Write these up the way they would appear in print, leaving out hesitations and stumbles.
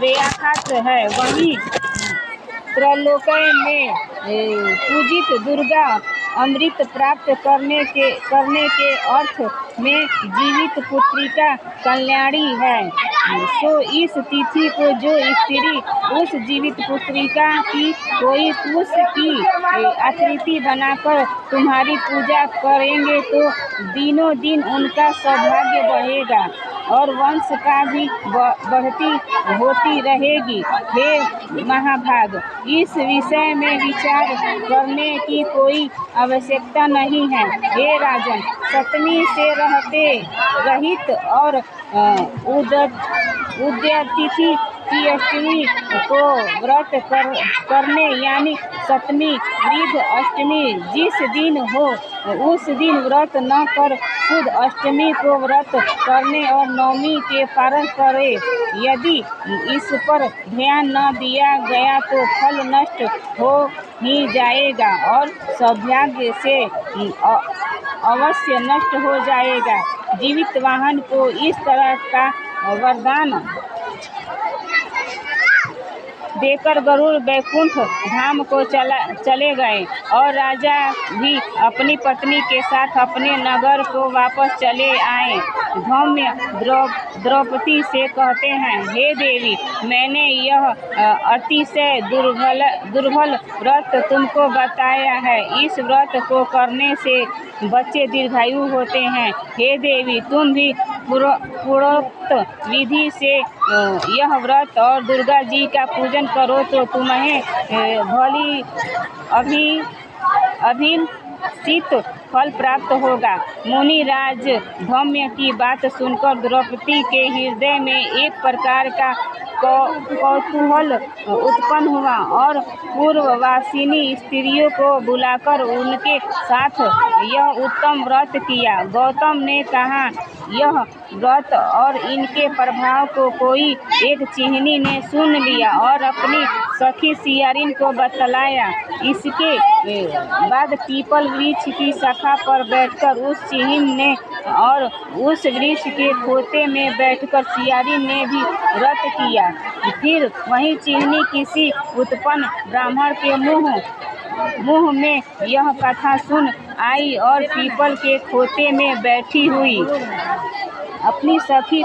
व्याख्यात है। वहीं त्रैलोक्य में पूजित दुर्गा अमृत प्राप्त करने के अर्थ में जीवित पुत्री का कल्याणी है। सो इस तिथि को जो स्त्री उस जीवित पुत्रिका की कोई कुश की आकृति बनाकर तुम्हारी पूजा करेंगे तो दिनों दिन उनका सौभाग्य बढ़ेगा और वंश का भी बढ़ती होती रहेगी। हे महाभाग, इस विषय में विचार करने की कोई आवश्यकता नहीं है। हे राजन, सप्तमी से रहित और उदयतिथि की अष्टमी को व्रत करने यानी सप्तमी वृद्ध अष्टमी जिस दिन हो उस दिन व्रत न कर शुद्ध अष्टमी को व्रत करने और नवमी के पारण करे। यदि इस पर ध्यान न दिया गया तो फल नष्ट हो ही जाएगा और सौभाग्य से अवश्य नष्ट हो जाएगा। जीवित वाहन को इस तरह का वरदान देकर गरुड़ वैकुंठ धाम को चले गए और राजा भी अपनी पत्नी के साथ अपने नगर को वापस चले आए। धौम्य द्रौपदी से कहते हैं, हे देवी, मैंने यह अतिशय दुर्बल व्रत तुमको बताया है। इस व्रत को करने से बच्चे दीर्घायु होते हैं। हे देवी, तुम भी पूर्वोक्त विधि से यह व्रत और दुर्गा जी का पूजन करो तो तुम्हें भली अभिलषित फल प्राप्त होगा। मुनिराज धौम्य की बात सुनकर द्रौपदी के हृदय में एक प्रकार का कौतूहल उत्पन्न हुआ और पूर्ववासिनी स्त्रियों को बुलाकर उनके साथ यह उत्तम व्रत किया। गौतम ने कहा, यह व्रत और इनके प्रभाव को कोई एक चिहनी ने सुन लिया और अपनी सखी सियारिन को बतलाया। इसके बाद पीपल वृक्ष की शाखा पर बैठकर उस चिहनी ने और उस वृक्ष के खोते में बैठकर सियारिन ने भी व्रत किया। फिर वही चिहनी किसी उत्पन्न ब्राह्मण के मुंह में यह कथा सुन आई और पीपल के खोते में बैठी हुई अपनी सखी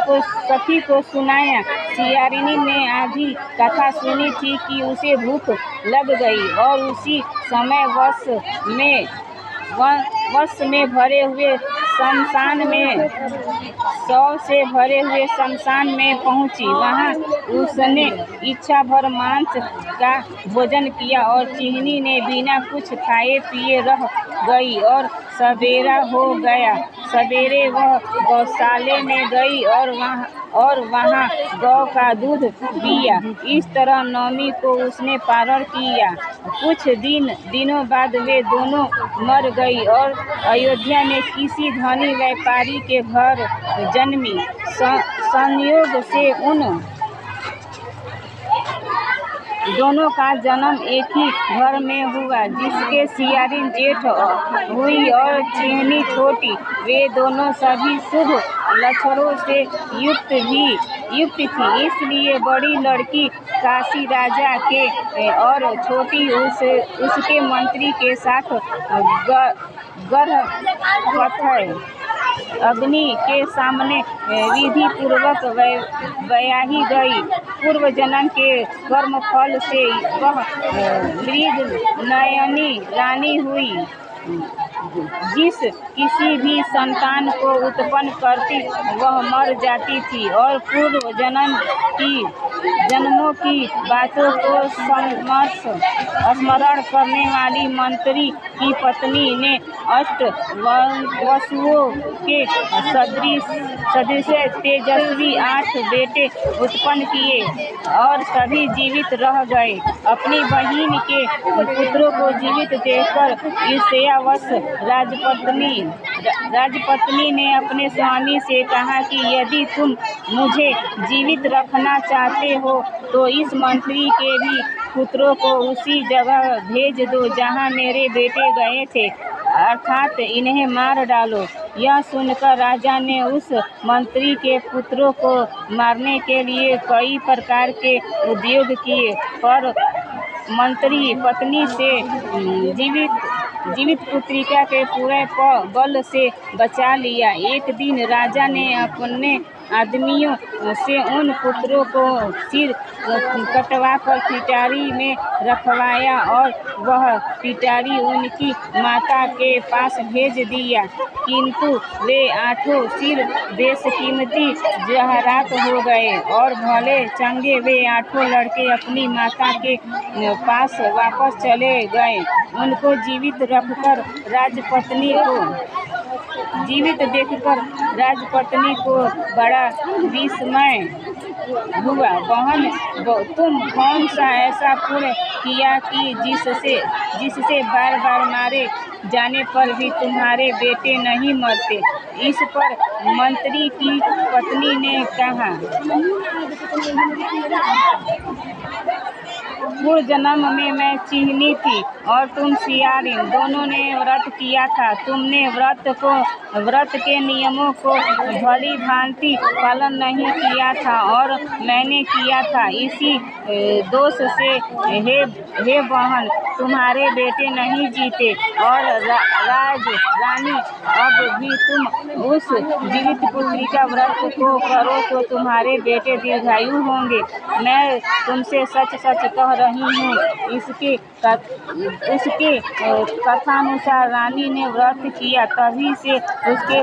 को सुनाया। सियारिनी ने आधी कथा सुनी थी कि उसे भूख लग गई और उसी समय वश में भरे हुए शमशान में पहुंची। वहां उसने इच्छा भर मांस का भोजन किया और चिहनी ने बिना कुछ खाए पिए रह गई और सवेरा हो गया। सवेरे वह गौशाले में गई और वहां गौ का दूध पिया। इस तरह नवमी को उसने पारण किया। कुछ दिनों बाद वे दोनों मर गई और अयोध्या में किसी धनी व्यापारी के घर जन्मी। संयोग से उन दोनों का जन्म एक ही घर में हुआ, जिसके सियारिन जेठ हुई और चिहनी छोटी। वे दोनों सभी शुभ लक्षणों से युक्त थी, इसलिए बड़ी लड़की काशी राजा के और छोटी उसके मंत्री के साथ गर्भवती अग्नि के सामने विधि पूर्वक ब्याही गई। पूर्व जन्म के कर्म फल से वह मृग नयनी रानी हुई। जिस किसी भी संतान को उत्पन्न करती वह मर जाती थी और पूर्व जन्मों की बातों को स्मरण करने वाली मंत्री की पत्नी ने अष्ट वसुओं के सदृश तेजस्वी 8 बेटे उत्पन्न किए और सभी जीवित रह गए। अपनी बहिन के पुत्रों को जीवित देखकर ईर्ष्यावश राजपत्नी ने अपने स्वामी से कहा कि यदि तुम मुझे जीवित रखना चाहते हो तो इस मंत्री के भी पुत्रों को उसी जगह भेज दो जहां मेरे बेटे गए थे। अर्थात इन्हें मार डालो। यह सुनकर राजा ने उस मंत्री के पुत्रों को मारने के लिए कई प्रकार के उद्योग किए, पर मंत्री पत्नी से जीवित पुत्रिका के पूरे बल से बचा लिया। एक दिन राजा ने अपने आदमियों से उन पुत्रों को सिर कटवाकर पिटारी में रखवाया और वह पिटारी उनकी माता के पास भेज दिया, किंतु वे 8 सिर बेशकीमती जवाहरात हो गए और भले चंगे वे 8 लड़के अपनी माता के पास वापस चले गए। उनको जीवित देखकर राजपत्नी को बड़ा विस्मय हुआ। बहन, तुम कौन सा ऐसा पुण्य किया कि जिससे बार बार मारे जाने पर भी तुम्हारे बेटे नहीं मरते? इस पर मंत्री की पत्नी ने कहा, पूर्व जन्म में मैं चिहनी थी और तुम सियारिन। दोनों ने व्रत किया था। तुमने व्रत के नियमों को भली भांति पालन नहीं किया था और मैंने किया था। इसी दोष से हे बहन, तुम्हारे बेटे नहीं जीते और रानी, अब भी तुम उस जीवित पुत्री का व्रत को करो तो तुम्हारे बेटे दीर्घायु होंगे। मैं तुमसे सच सच कह रही हूँ। उसके कथानुसार रानी ने व्रत किया, तभी से उसके